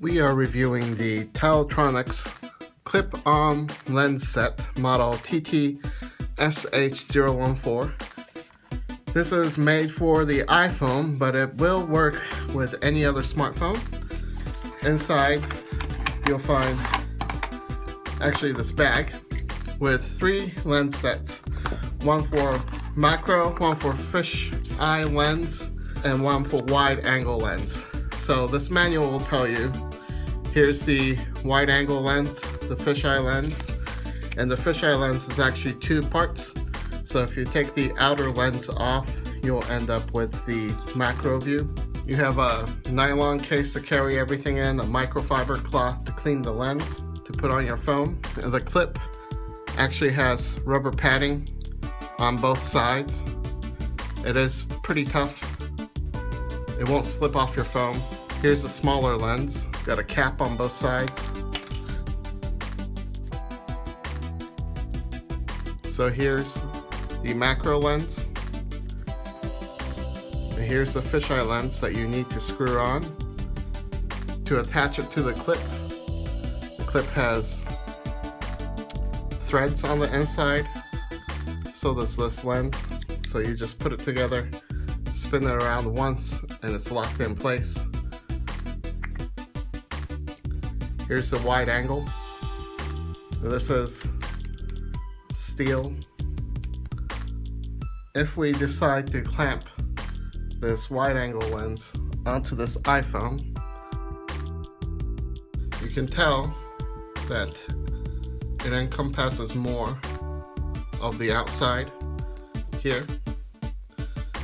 We are reviewing the TaoTronics clip-on lens set model TT-SH014. This is made for the iPhone, but it will work with any other smartphone. Inside, you'll find actually this bag with 3 lens sets. One for macro, one for fisheye lens, and one for wide angle lens. So this manual will tell you, here's the wide angle lens, the fisheye lens, and the fisheye lens is actually 2 parts. So if you take the outer lens off, you'll end up with the macro view. You have a nylon case to carry everything in, a microfiber cloth to clean the lens, to put on your phone. And the clip actually has rubber padding on both sides. It is pretty tough. It won't slip off your phone. Here's a smaller lens, got a cap on both sides. So here's the macro lens, and here's the fisheye lens that you need to screw on to attach it to the clip. The clip has threads on the inside, so does this lens. So you just put it together, spin it around once, and it's locked in place. Here's the wide angle. This is steel. If we decide to clamp this wide angle lens onto this iPhone, you can tell that it encompasses more of the outside here.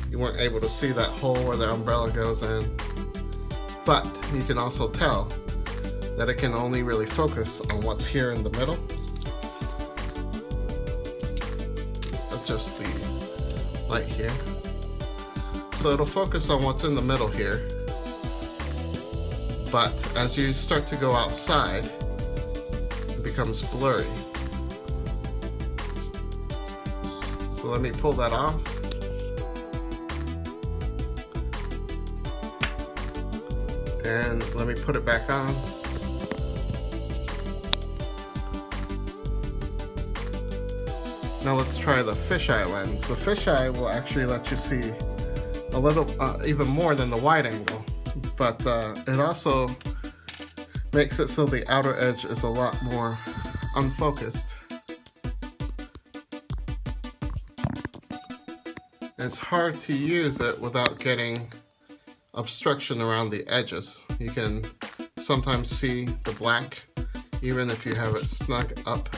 You weren't able to see that hole where the umbrella goes in, but you can also tell that it can only really focus on what's here in the middle. Adjust the light here. So it'll focus on what's in the middle here, but as you start to go outside, it becomes blurry. So let me pull that off. And let me put it back on. Now let's try the fisheye lens. The fisheye will actually let you see a little, even more than the wide angle, but it also makes it so the outer edge is a lot more unfocused. It's hard to use it without getting obstruction around the edges. You can sometimes see the black even if you have it snug up.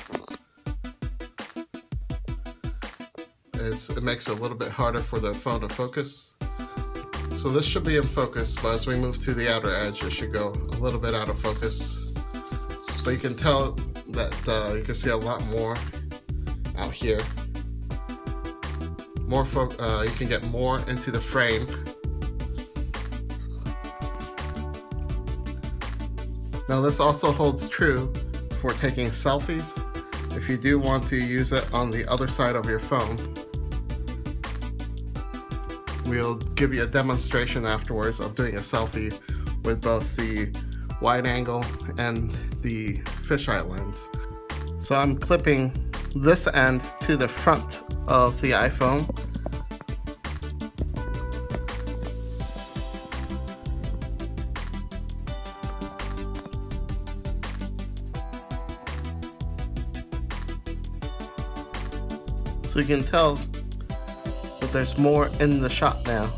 It makes it a little bit harder for the phone to focus. So this should be in focus, but as we move to the outer edge, it should go a little bit out of focus. But you can tell that you can see a lot more out here. You can get more into the frame. Now this also holds true for taking selfies. If you do want to use it on the other side of your phone, we'll give you a demonstration afterwards of doing a selfie with both the wide angle and the fisheye lens. So I'm clipping this end to the front of the iPhone. So you can tell that there's more in the shot now.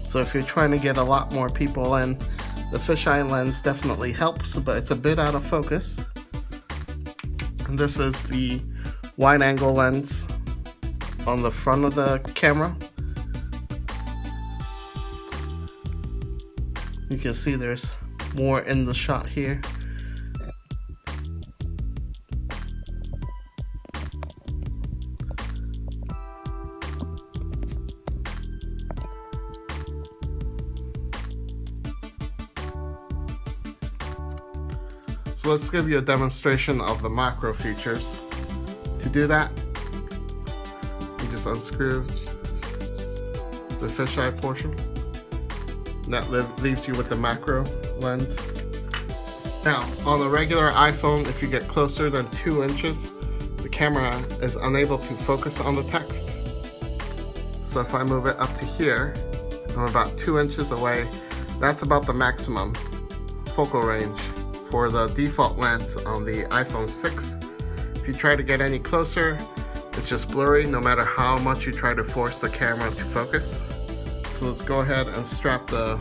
So if you're trying to get a lot more people in, the fisheye lens definitely helps, but it's a bit out of focus. And this is the wide angle lens on the front of the camera. You can see there's more in the shot here. So let's give you a demonstration of the macro features. To do that, you just unscrew the fisheye portion. And that leaves you with the macro lens. Now, on a regular iPhone, if you get closer than 2 inches, the camera is unable to focus on the text. So if I move it up to here, I'm about 2 inches away. That's about the maximum focal range for the default lens on the iPhone 6. If you try to get any closer, it's just blurry no matter how much you try to force the camera to focus. So let's go ahead and strap the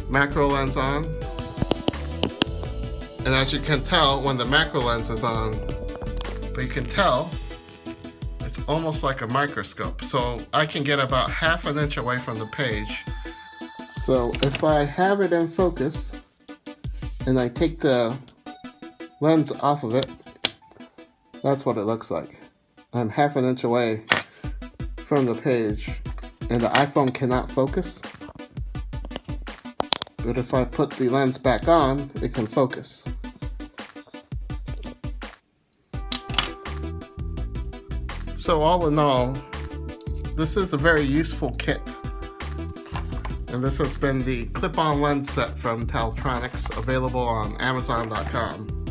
macro lens on. And as you can tell, when the macro lens is on, but you can tell it's almost like a microscope. So I can get about ½ an inch away from the page. So if I have it in focus and I take the lens off of it, that's what it looks like. I'm ½ an inch away from the page and the iPhone cannot focus. But if I put the lens back on, it can focus. So all in all, this is a very useful kit. And this has been the clip-on lens set from TaoTronics, available on Amazon.com.